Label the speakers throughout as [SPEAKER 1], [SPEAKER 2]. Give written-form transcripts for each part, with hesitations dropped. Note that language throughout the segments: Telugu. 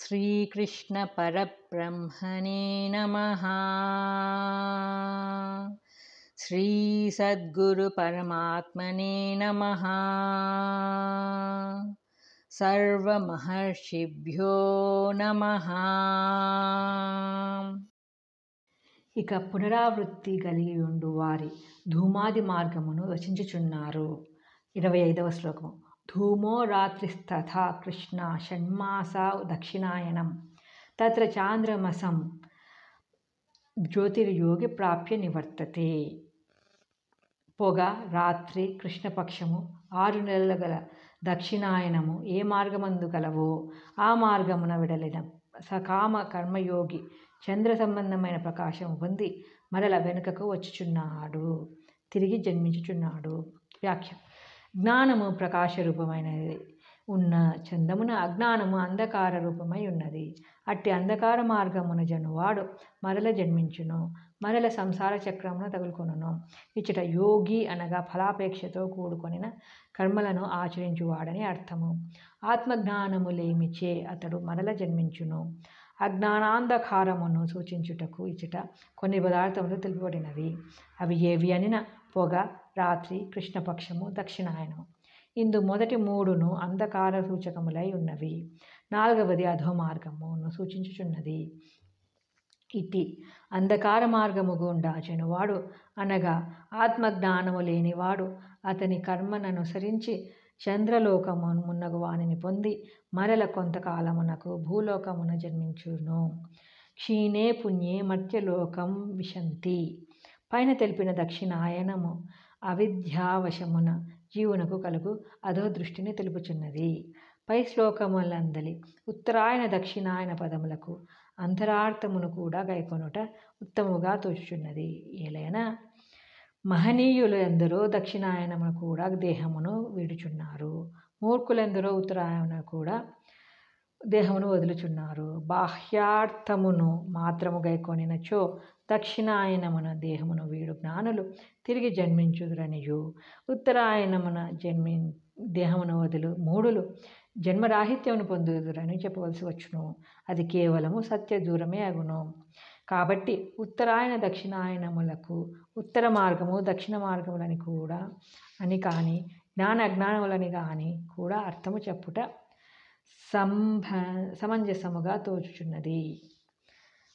[SPEAKER 1] శ్రీకృష్ణ పరబ్రహ్మణే నమః. శ్రీ సద్గురు పరమాత్మనే నమః. సర్వమహర్షిభ్యో నమః. ఇక పునరావృత్తి కలిగి ఉండు వారి ధూమాది మార్గమును రచించుచున్నారు. 25వ శ్లోకము. ధూమో రాత్రిస్తథా కృష్ణ షణ్మాసా దక్షిణాయనం తత్ర చాంద్రమసం జ్యోతిర్యోగి ప్రాప్య నివర్తతే. పొగ, రాత్రి, కృష్ణపక్షము, 6 నెలలు గల దక్షిణాయనము ఏ మార్గమందు గలవో ఆ మార్గమున విడలిన సకామ కర్మయోగి చంద్ర సంబంధమైన ప్రకాశము పొంది మరల వెనుకకు వచ్చుచున్నాడు, తిరిగి జన్మించుచున్నాడు. వ్యాఖ్య. జ్ఞానము ప్రకాశ రూపమైనది ఉన్న చందమున అజ్ఞానము అంధకార రూపమై ఉన్నది. అట్టి అంధకార మార్గమున జనువాడు మరల జన్మించును, మరల సంసార చక్రమును తగులుకొనును. ఇచ్చట యోగి అనగా ఫలాపేక్షతో కూడుకొనిన కర్మలను ఆచరించువాడని అర్థము. ఆత్మజ్ఞానము లేమిచే అతడు మరల జన్మించును. అజ్ఞానాంధకారమును సూచించుటకు ఇచ్చట కొన్ని పదార్థములు తెలుపబడినవి. అవి ఏవి అనిన పొగ, రాత్రి, కృష్ణపక్షము, దక్షిణాయనము. ఇందు మొదటి 3ను అంధకార సూచకములై ఉన్నవి. 4వది అధో మార్గమును సూచించుచున్నది. ఇట్టి అంధకార మార్గము గుండా చెనువాడు అనగా ఆత్మజ్ఞానము లేనివాడు అతని కర్మననుసరించి చంద్రలోకమున్నగు వానిని పొంది మరల కొంతకాలమునకు భూలోకమున జన్మించును. క్షీణే పుణ్యే మర్త్యలోకం విశంతి. పైన తెలిపిన దక్షిణాయనము అవిద్యావశమున జీవునకు కలుగు అధోదృష్టిని తెలుపుచున్నది. పై శ్లోకములందలి ఉత్తరాయణ దక్షిణాయన పదములకు అంతరార్థమును కూడా గైకొనుట ఉత్తముగా తోచుచున్నది. ఏలైనా మహనీయులు ఎందరో దక్షిణాయనమును కూడా దేహమును వీడుచున్నారు. మూర్ఖులెందరో ఉత్తరాయణ కూడా దేహమును వదులుచున్నారు. బాహ్యార్థమును మాత్రము గైకొనినచో దక్షిణాయనమున దేహమును వీడు జ్ఞానులు తిరిగి జన్మించుదురనియు, ఉత్తరాయణమున దేహమును వదులు మూఢులు జన్మరాహిత్యమును పొందుదురని చెప్పవలసి వచ్చును. అది కేవలము సత్య దూరమే అగును. కాబట్టి ఉత్తరాయణ దక్షిణాయనములకు ఉత్తర మార్గము దక్షిణ మార్గములని కూడా అని కానీ జ్ఞాన అజ్ఞానములని కానీ కూడా అర్థము చెప్పుట సమంజసముగా తోచుచున్నది.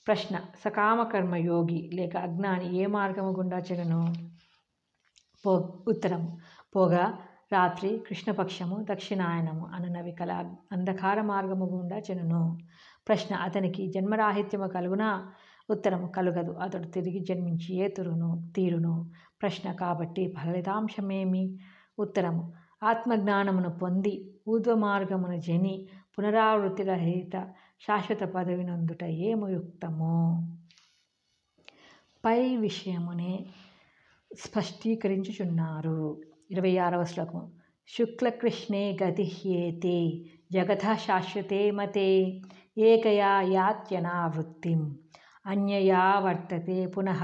[SPEAKER 1] ప్రశ్న. సకామకర్మ యోగి లేక అజ్ఞాని ఏ మార్గము గుండా చెడును? ఉత్తరము. పొగ, రాత్రి, కృష్ణపక్షము, దక్షిణాయనము అనునవి కల అంధకార మార్గము గుండా చెడును. ప్రశ్న. అతనికి జన్మరాహిత్యము కలుగునా? ఉత్తరము. కలుగదు, అతడు తిరిగి జన్మించియే తీరును. ప్రశ్న. కాబట్టి ఫలితాంశమేమి? ఉత్తరము. ఆత్మజ్ఞానమును పొంది ఊర్ధ్వ మార్గమును జని పునరావృత్తి రహిత శాశ్వత పదవి నొందుట ఏముయుక్తము? పై విషయమునే స్పష్టీకరించుచున్నారు. 26వ శ్లోకము. శుక్లకృష్ణే గతిహ్యేతే జగతః శాశ్వతే మతే ఏకయా యాత్యనావృత్తిం అన్యయా వర్తతే పునః.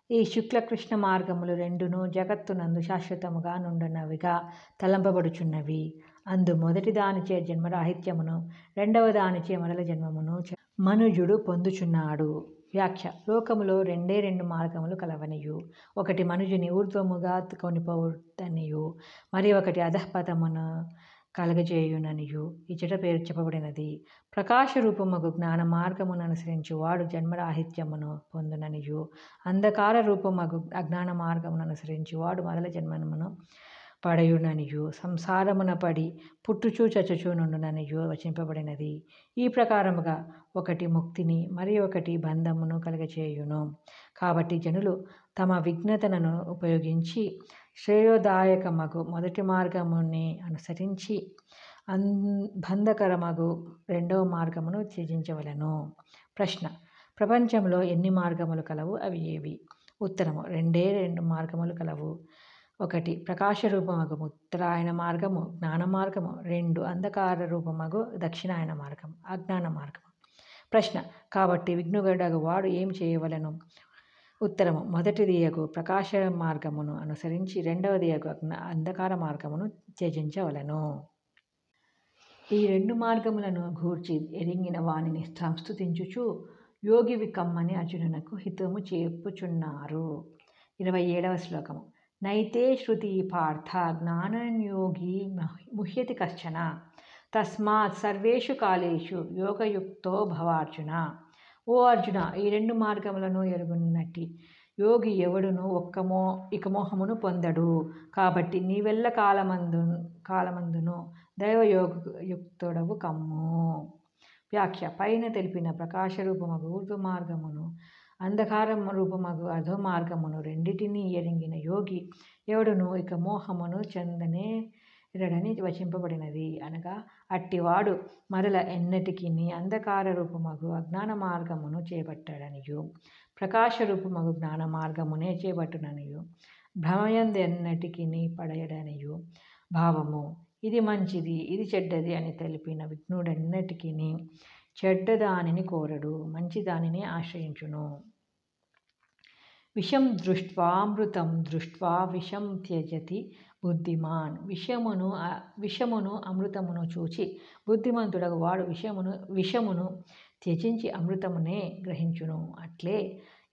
[SPEAKER 1] ఈ శుక్లకృష్ణ మార్గములు రెండును జగత్తునందు శాశ్వతముగా నుండునవిగా తలంపబడుచున్నవి. అందు మొదటి దానిచే జన్మరాహిత్యమును, రెండవ దానిచే మరల జన్మమును మనుజుడు పొందుచున్నాడు. వ్యాఖ్య. లోకములో 2 మార్గములు కలవనియు, ఒకటి మనుజుని ఊర్ధ్వముగా కొనిపోవుటనియు, మరి ఒకటి అధఃపతమును కలగజేయుననియు ఇచ్చట పేరు చెప్పబడినది. ప్రకాశ రూపముగు జ్ఞాన మార్గమును అనుసరించి వాడు జన్మరాహిత్యమును పొందుననియు, అంధకార రూపముగు అజ్ఞాన మార్గమును అనుసరించి వాడు మరల జన్మమును పడయుననియు, సంసారమున పడి పుట్టుచూ చచ్చుచూ నుండుననియు వచింపబడినది. ఈ ప్రకారముగా ఒకటి ముక్తిని మరి ఒకటి బంధమును కలగచేయును. కాబట్టి జనులు తమ విజ్ఞతను ఉపయోగించి శ్రేయోదాయకమగు మొదటి మార్గముని అనుసరించి బంధకరమగు రెండవ మార్గమును త్యజించవలెను. ప్రశ్న. ప్రపంచంలో ఎన్ని మార్గములు కలవు? అవి ఏవి? ఉత్తరము. 2 మార్గములు కలవు. ఒకటి ప్రకాశ రూపమగు ఉత్తరాయణ మార్గము జ్ఞాన మార్గము, 2 అంధకార రూపమగు దక్షిణాయన మార్గము అజ్ఞాన మార్గము. ప్రశ్న. కాబట్టి విఘ్నుడగు వాడు ఏమి చేయవలెను? ఉత్తరము. మొదటిది యగు ప్రకాశ మార్గమును అనుసరించి రెండవది యగు అంధకార మార్గమును త్యజించవలెను. ఈ రెండు మార్గములను గూర్చి ఎరింగిన వానిని సంస్తుతించుచు యోగివి కమ్మని అర్జునునకు హితము చెప్పుచున్నారు. 27వ శ్లోకము. నైతే శృతి పార్థ జ్ఞానయోగి ముహ్యతి కశ్చన తస్మాత్ సర్వేషు కాలేషు యోగయుక్తో భవార్జున. ఓ అర్జున, ఈ రెండు మార్గములను ఎరుగున్నట్టి యోగి ఎవడును ఇక మోహమును పొందడు. కాబట్టి నీవెల్ల కాలమందును దైవయోగయుక్తుడవు కమ్ము. వ్యాఖ్య. పైన తెలిపిన ప్రకాశరూపమగు ఊర్ధ్వ మార్గమును అంధకార రూపమగు అధో మార్గమును రెండిటినీ ఎరింగిన యోగి ఎవడును ఇక మోహమును చెందనేరడని వచింపబడినది. అనగా అట్టివాడు మరల ఎన్నటికి అంధకార రూపమగు అజ్ఞాన మార్గమును చేపట్టడనియు ప్రకాశ రూపమగు జ్ఞాన మార్గమునే చేపట్టుననియు భ్రమయందెన్నటికి పడయడనియు భావము. ఇది మంచిది, ఇది చెడ్డది అని తెలిపిన విఘ్నుడెన్నటికి చెడ్డదానిని కోరడు, మంచి దానిని ఆశ్రయించును. విషం దృష్ట్వామృతం దృష్ట్వా విషం త్యజతి బుద్ధిమాన్. విషమును అమృతమును చూచి బుద్ధిమంతుడగు వాడు విషమును త్యజించి అమృతమునే గ్రహించును. అట్లే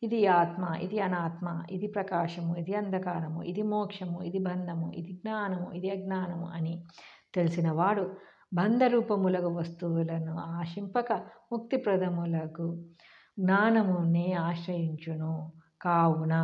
[SPEAKER 1] ఇది ఆత్మ, ఇది అనాత్మ, ఇది ప్రకాశము, ఇది అంధకారము, ఇది మోక్షము, ఇది బంధము, ఇది జ్ఞానము, ఇది అజ్ఞానము అని తెలిసిన వాడు బంధరూపములగు వస్తువులను ఆశింపక ముక్తిప్రదములగు జ్ఞానమునే ఆశ్రయించును. కావున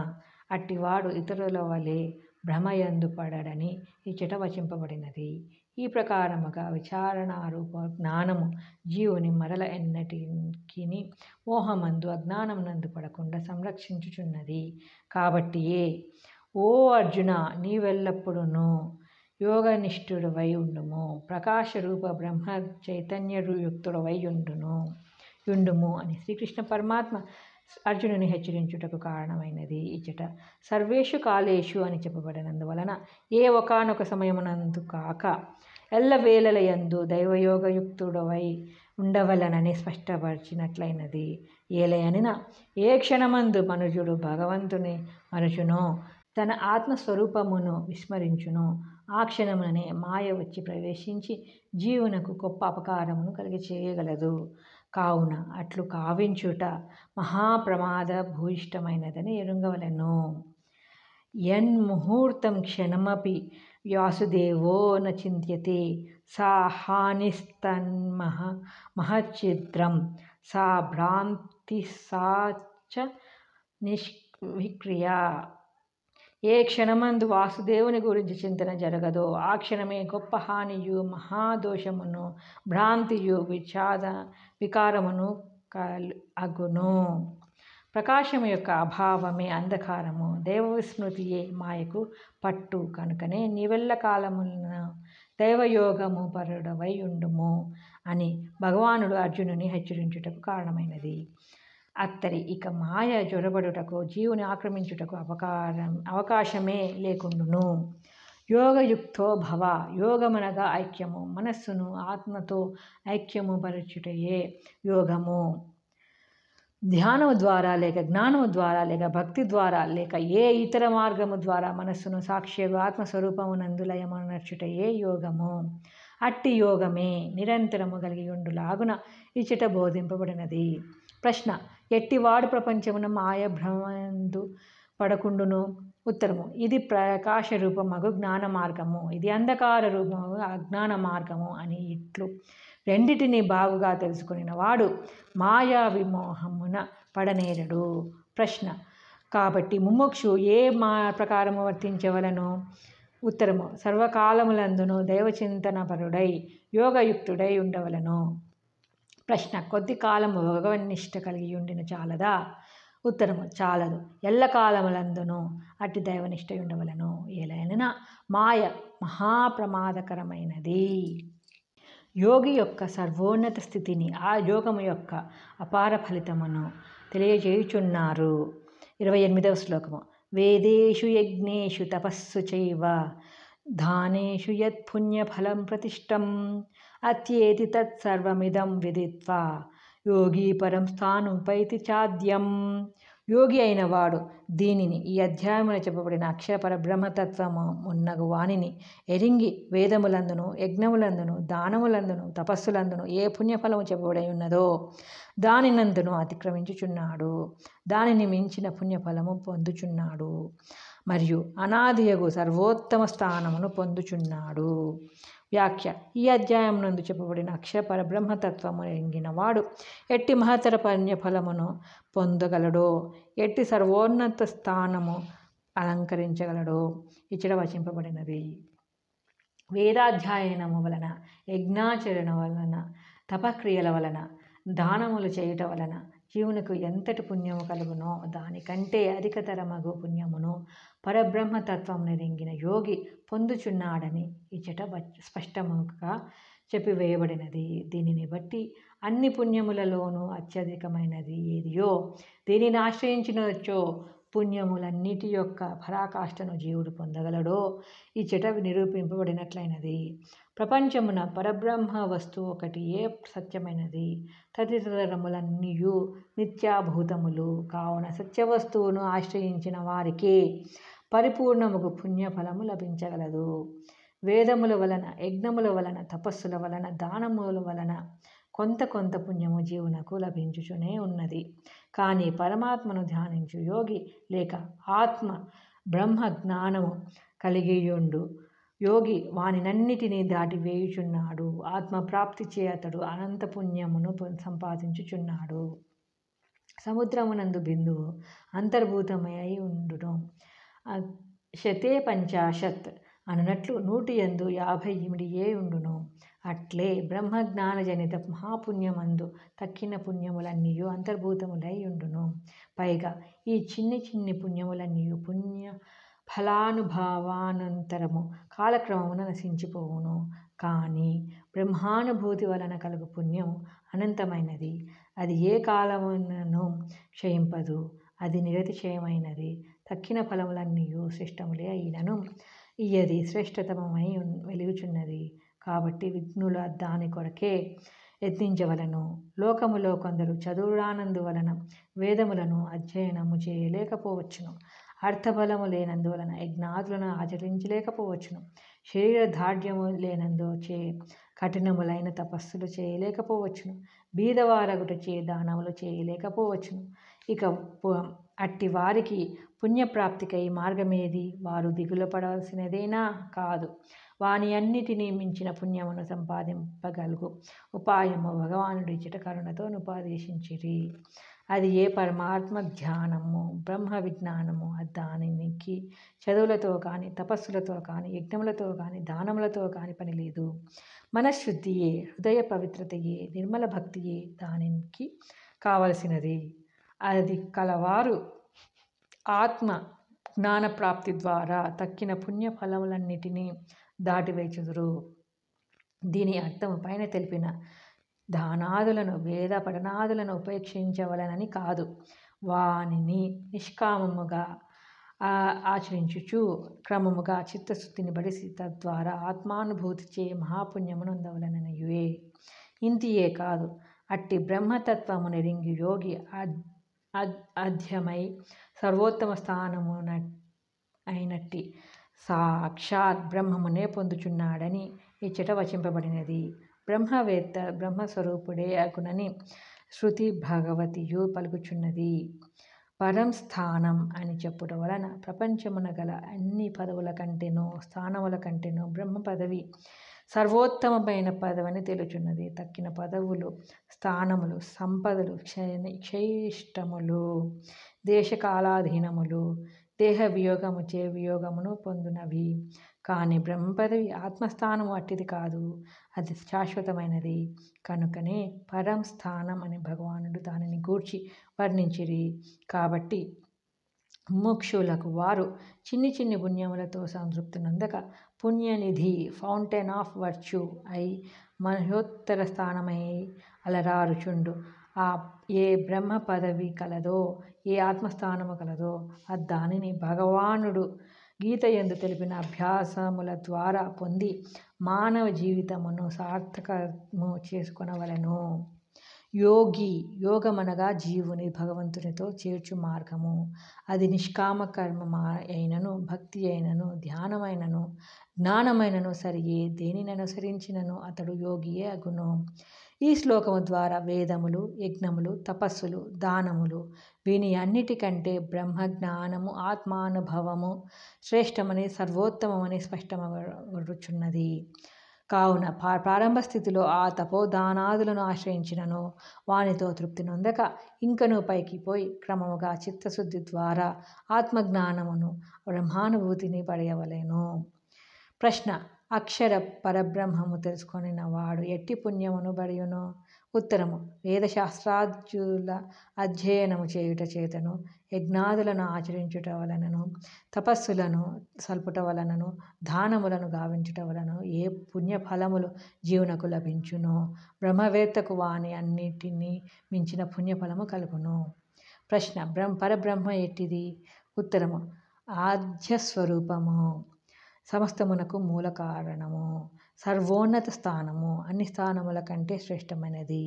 [SPEAKER 1] అట్టివాడు ఇతరుల వలె భ్రమయందు పడడని ఇచ్చట వచింపబడినది. ఈ ప్రకారముగా విచారణారూప జ్ఞానము జీవుని మరల ఎన్నటికి మోహమందు అజ్ఞానమునందు పడకుండా సంరక్షించుచున్నది. కాబట్టియే ఓ అర్జున, నీవెల్లప్పుడూ యోగనిష్ఠుడవై ఉండుము, ప్రకాశరూప బ్రహ్మ చైతన్యయుక్తుడవై యుండుము అని శ్రీకృష్ణ పరమాత్మ అర్జునుని హెచ్చరించుటకు కారణమైనది. ఇచ్చట సర్వేషు కాలేషు అని చెప్పబడినందువలన ఏ ఒకానొక సమయమునందు కాక ఎల్లవేళలయందు దైవయోగయుక్తుడవై ఉండవలనని స్పష్టపరిచినట్లయినది. ఏలయనిన ఏ క్షణమందు మనుజుడు భగవంతుని మరచునో, తన ఆత్మస్వరూపమును విస్మరించును, ఆ క్షణముననే మాయ వచ్చి ప్రవేశించి జీవునకు గొప్ప అపకారమును కలిగచేయగలదు. కావున అట్లు కావించుట మహాప్రమాద భూయిష్టమైనదని ఎరుంగవలెను. యన్ముహూర్తం క్షణమపి వాసుదేవో న చింత్యతే సా హానిస్తన్మహచ్చిద్రం సా భ్రాంతి సా చ నిష్క్రియా. ఏ క్షణమందు వాసుదేవుని గురించి చింతన జరగదో ఆ క్షణమే గొప్ప హానియు మహాదోషమును భ్రాంతియు వికారమును అగును. ప్రకాశము యొక్క అభావమే అంధకారము, దైవ విస్మృతియే మాయకు పట్టు. కనుకనే నీవెల్ల కాలములను దైవయోగము పరుడవై ఉండుము అని భగవానుడు అర్జునుని హెచ్చరించుటకు కారణమైనది. అత్తరి ఇక మాయ జొరబడుటకు జీవుని ఆక్రమించుటకు అవకాశమే లేకుండును. యోగయుక్తో భవ. యోగమనగా ఐక్యము, మనస్సును ఆత్మతో ఐక్యము పరచుటయే యోగము. ధ్యానము ద్వారా లేక జ్ఞానము ద్వారా లేక భక్తి ద్వారా లేక ఏ ఇతర మార్గము ద్వారా మనస్సును సాక్షిగా ఆత్మస్వరూపమునందు లయమనర్చుటయే యోగము. అట్టి యోగమే నిరంతరము కలిగి ఉండులాగున ఇచ్చట బోధింపబడినది. ప్రశ్న. ఎట్టివాడు ప్రపంచమున మాయ భ్రమందు పడకుండును? ఉత్తరము. ఇది ప్రకాశ రూపమగు జ్ఞాన మార్గము, ఇది అంధకార రూపమగు అజ్ఞాన మార్గము అని ఇట్లు రెండిటిని బాగుగా తెలుసుకుని వాడు మాయా విమోహమున పడనేరడు. ప్రశ్న. కాబట్టి ముముక్షు ఏ ప్రకారము వర్తించవలను? ఉత్తరము. సర్వకాలములందును దైవచింతనపరుడై యోగయుక్తుడై ఉండవలను. ప్రశ్న. కొద్ది కాలము భగవన్నిష్ట కలిగి ఉండిన చాలదా? ఉత్తరము. చాలదు. ఎల్లకాలములందును అట్టి దైవనిష్ట ఉండవలను. ఏలైనా మాయ మహాప్రమాదకరమైనది. యోగి యొక్క సర్వోన్నత స్థితిని, ఆ యోగము యొక్క అపార ఫలితమును తెలియజేయుచున్నారు. 28వ శ్లోకము. వేదేషు యజ్ఞేషు తపస్సు చైవ దానేషు యత్ పుణ్యఫలం ప్రతిష్టం అత్యేతి తత్సర్వమిదం విదిత్వా యోగి పరం స్థానుపైతి చాద్యం. యోగి అయిన వాడు దీనిని ఈ అధ్యాయమున చెప్పబడిన అక్షర పరబ్రహ్మతత్వము ఉన్నగు వానిని ఎరింగి వేదములందును యజ్ఞములందును దానములందును తపస్సులందును ఏ పుణ్యఫలము చెప్పబడి ఉన్నదో దానినందును అతిక్రమించుచున్నాడు. దానిని మించిన పుణ్యఫలము పొందుచున్నాడు మరియు అనాదియగు సర్వోత్తమ స్థానమును పొందుచున్నాడు. వ్యాఖ్య: ఈ అధ్యాయం నందు చెప్పబడిన అక్షర పరబ్రహ్మతత్వము ఎంగిన వాడు ఎట్టి మహత్తర పుణ్యఫలమును పొందగలడో, ఎట్టి సర్వోన్నత స్థానము అలంకరించగలడో ఇచ్చట వచింపబడినది. వేదాధ్యయనము వలన, యజ్ఞాచరణ వలన, తపక్రియల వలన, దానములు చేయుట వలన జీవునకు ఎంతటి పుణ్యము కలుగునో దానికంటే అధికతరమగు పుణ్యమును పరబ్రహ్మతత్వం నెరింగిన యోగి పొందుచున్నాడని ఇచ్చట స్పష్టముగా చెప్పివేయబడినది. దీనిని బట్టి అన్ని పుణ్యములలోనూ అత్యధికమైనది ఏదియో, దీనిని ఆశ్రయించినచో పుణ్యములన్నిటి యొక్క పరాకాష్ఠను జీవుడు పొందగలడో ఇచ్చట నిరూపింపబడినట్లయినది. ప్రపంచమున పరబ్రహ్మ వస్తువు ఒకటియే సత్యమైనది. తదితరములన్నీయు నిత్యాభూతములు కావున సత్యవస్తువును ఆశ్రయించిన వారికి పరిపూర్ణముగు పుణ్యఫలము లభించగలదు. వేదముల వలన, యజ్ఞముల వలన, తపస్సుల వలన, దానముల వలన కొంత పుణ్యము జీవునకు లభించుచునే ఉన్నది. కానీ పరమాత్మను ధ్యానించు యోగి లేక ఆత్మ బ్రహ్మ జ్ఞానము కలిగియుండు యోగి వానినన్నిటినీ దాటివేయుచున్నాడు. ఆత్మప్రాప్తిచే అతడు అనంత పుణ్యమును సంపాదించుచున్నాడు. సముద్రమునందు బిందువు అంతర్భూతమై ఉండును. శతే పంచాశత్ అనునట్లు 100 ఇమిడియే ఉండును. అట్లే బ్రహ్మజ్ఞానజనిత మహాపుణ్యమందు తక్కిన పుణ్యములన్నీయు అంతర్భూతములై ఉండును. పైగా ఈ చిన్ని పుణ్యములన్నీయు పుణ్య ఫలానుభవానంతరము కాలక్రమమున నశించిపోవును. కానీ బ్రహ్మానుభూతి వలన కలుగు పుణ్యము అనంతమైనది. అది ఏ కాలమునను క్షయింపదు. అది నిరతిశయమైనది. తక్కిన ఫలములన్నీయు శ్రేష్టములే అయినను ఇయ్యది శ్రేష్టతమమై వెలుగుచున్నది. కాబట్టి విఘ్నుల దాని కొరకే యత్నించవలను. లోకములో కొందరు చదువురానందువలన వేదములను అధ్యయనము చేయలేకపోవచ్చును. అర్థబలము లేనందువలన యజ్ఞాదులను ఆచరించలేకపోవచ్చును. శరీర దార్ఢ్యము లేనందుచే కఠినములైన తపస్సులు చేయలేకపోవచ్చును. బీదవారగుటచే దానములు చేయలేకపోవచ్చును. ఇక అట్టి వారికి పుణ్యప్రాప్తికై మార్గమేది? వారు దిగులు పడవలసినదేనా? కాదు. వాని అన్నిటినీ మించిన పుణ్యమును సంపాదింపగలుగు ఉపాయము భగవానుడు ఇచ్చట కరుణతో ఉపదేశించిరి. అది ఏ పరమాత్మ ధ్యానము, బ్రహ్మ విజ్ఞానము. దానికి చదువులతో కానీ, తపస్సులతో కానీ, యజ్ఞములతో కానీ, దానములతో కానీ పని లేదు. మనశ్శుద్ధియే, హృదయ పవిత్రతయే, నిర్మల భక్తియే దానికి కావలసినది. అది కలవారు ఆత్మ జ్ఞానప్రాప్తి ద్వారా తక్కిన పుణ్య ఫలములన్నిటినీ దాటివేచుదురు. దీని అర్థము పైన తెలిపిన దానాదులను, వేద పఠనాదులను ఉపేక్షించవలనని కాదు. వానిని నిష్కామముగా ఆచరించుచు క్రమముగా చిత్తశుద్ధిని బడిసి తద్వారా ఆత్మానుభూతిచే మహాపుణ్యమును పొందవలననియే. ఇంతియే కాదు, అట్టి బ్రహ్మతత్వము నెరింగి యోగి అధ్యమై సర్వోత్తమ స్థానమున అయినట్టి సాక్షాత్ బ్రహ్మమునే పొందుచున్నాడని ఇచ్చట వచింపబడినది. బ్రహ్మవేత్త బ్రహ్మస్వరూపుడే అగునని శృతి భగవతియు పలుకుచున్నది. పరం స్థానం అని చెప్పుట వలన ప్రపంచమున గల అన్ని పదవుల కంటేనో స్థానముల కంటేనో బ్రహ్మ పదవి సర్వోత్తమమైన పదవని తెలుచున్నది. తక్కిన పదవులు, స్థానములు, సంపదలు క్షయిష్టములు, దేశకాలాధీనములు, దేహ వియోగముచే వియోగమును పొందునవి. కానీ బ్రహ్మపదవి ఆత్మస్థానము అట్టిది కాదు. అది శాశ్వతమైనది. కనుకనే పరం స్థానం అని భగవానుడు దానిని గూర్చి వర్ణించిరి. కాబట్టి ముముక్షులకు వారు చిన్ని పుణ్యములతో సంతృప్తి నొందక పుణ్యనిధి ఫౌంటైన్ ఆఫ్ వర్చ్యూ అయి మహోత్తర స్థానమై అలరారుచుండు. ఏ బ్రహ్మ పదవి కలదో, ఏ ఆత్మస్థానము కలదో దానిని భగవానుడు గీతయందు తెలిపిన అభ్యాసముల ద్వారా పొంది మానవ జీవితమును సార్థకము చేసుకొనవలెను. యోగి, యోగమనగా జీవుని భగవంతునితో చేర్చు మార్గము. అది నిష్కామ కర్మ అయినను, భక్తి అయినను, ధ్యానమైనను, జ్ఞానమైనను సరియే. దేనిని అనుసరించినను అతడు యోగియే అగును. ఈ శ్లోకము ద్వారా వేదములు, యజ్ఞములు, తపస్సులు, దానములు వీని అన్నిటికంటే బ్రహ్మజ్ఞానము, ఆత్మానుభవము శ్రేష్టమని, సర్వోత్తమమని స్పష్టమగుచున్నది. కావున ప్రారంభ స్థితిలో ఆ తపోదానాదులను ఆశ్రయించినను వానితో తృప్తి నొందక ఇంకను పైకి పోయి క్రమముగా చిత్తశుద్ధి ద్వారా ఆత్మజ్ఞానమును, బ్రహ్మానుభూతిని పಡೆయవలెను. ప్రశ్న: అక్షర పరబ్రహ్మము తెలుసుకొనిన వాడు ఎట్టి పుణ్యమును బడియును? ఉత్తరము: వేదశాస్త్రాద్యుల అధ్యయనము చేయుట చేతను, యజ్ఞాదులను ఆచరించుట వలనను, తపస్సులను సల్పుట వలనను, దానములను గావించుట వలన ఏ పుణ్యఫలములు జీవునకు లభించునో బ్రహ్మవేత్తకు వాని అన్నిటినీ మించిన పుణ్యఫలము కలుగును. ప్రశ్న: పరబ్రహ్మ ఎట్టిది? ఉత్తరము: ఆద్యస్వరూపము, సమస్తమునకు మూల కారణము, సర్వోన్నత స్థానము, అన్ని స్థానముల కంటే శ్రేష్టమైనది.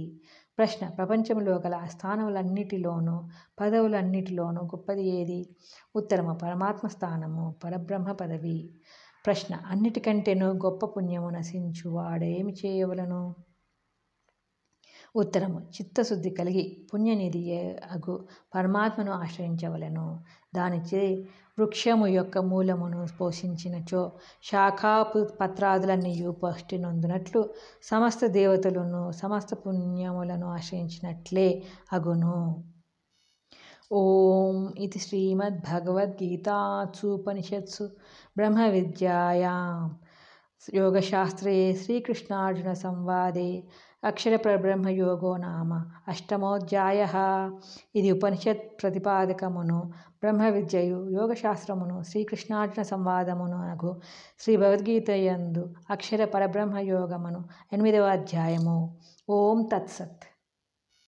[SPEAKER 1] ప్రశ్న: ప్రపంచంలో గల స్థానములన్నిటిలోనూ, పదవులన్నిటిలోనూ గొప్పది ఏది? ఉత్తరము: పరమాత్మ స్థానము, పరబ్రహ్మ పదవి. ప్రశ్న: అన్నిటికంటేనూ గొప్ప పుణ్యము నశించు వాడేమి చేయవలెను? ఉత్తరము: చిత్తశుద్ధి కలిగి పుణ్యనిధి అగు పరమాత్మను ఆశ్రయించవలెను. దానిచే వృక్షము యొక్క మూలమును పోషించినచో శాఖా పత్రాదులన్నీయు పుష్టి నొందునట్లు సమస్త దేవతలను సమస్త పుణ్యములను ఆశ్రయించినట్లే అగును. ఓం ఇది శ్రీమద్భగవద్గీతాసూపనిషత్సు బ్రహ్మ విద్యాయాం యోగశాస్త్రే శ్రీకృష్ణార్జున సంవాదే అక్షర పరబ్రహ్మ యోగో నామ అష్టమోధ్యాయః. ఇది ఉపనిషత్ ప్రతిపాదకమును, బ్రహ్మ విద్యయు, యోగశాస్త్రమును, శ్రీకృష్ణార్జున సంవాదమును అనగు శ్రీ భగవద్గీతయందు అక్షర పరబ్రహ్మ యోగమును 8వ అధ్యాయము. ఓం తత్సత్.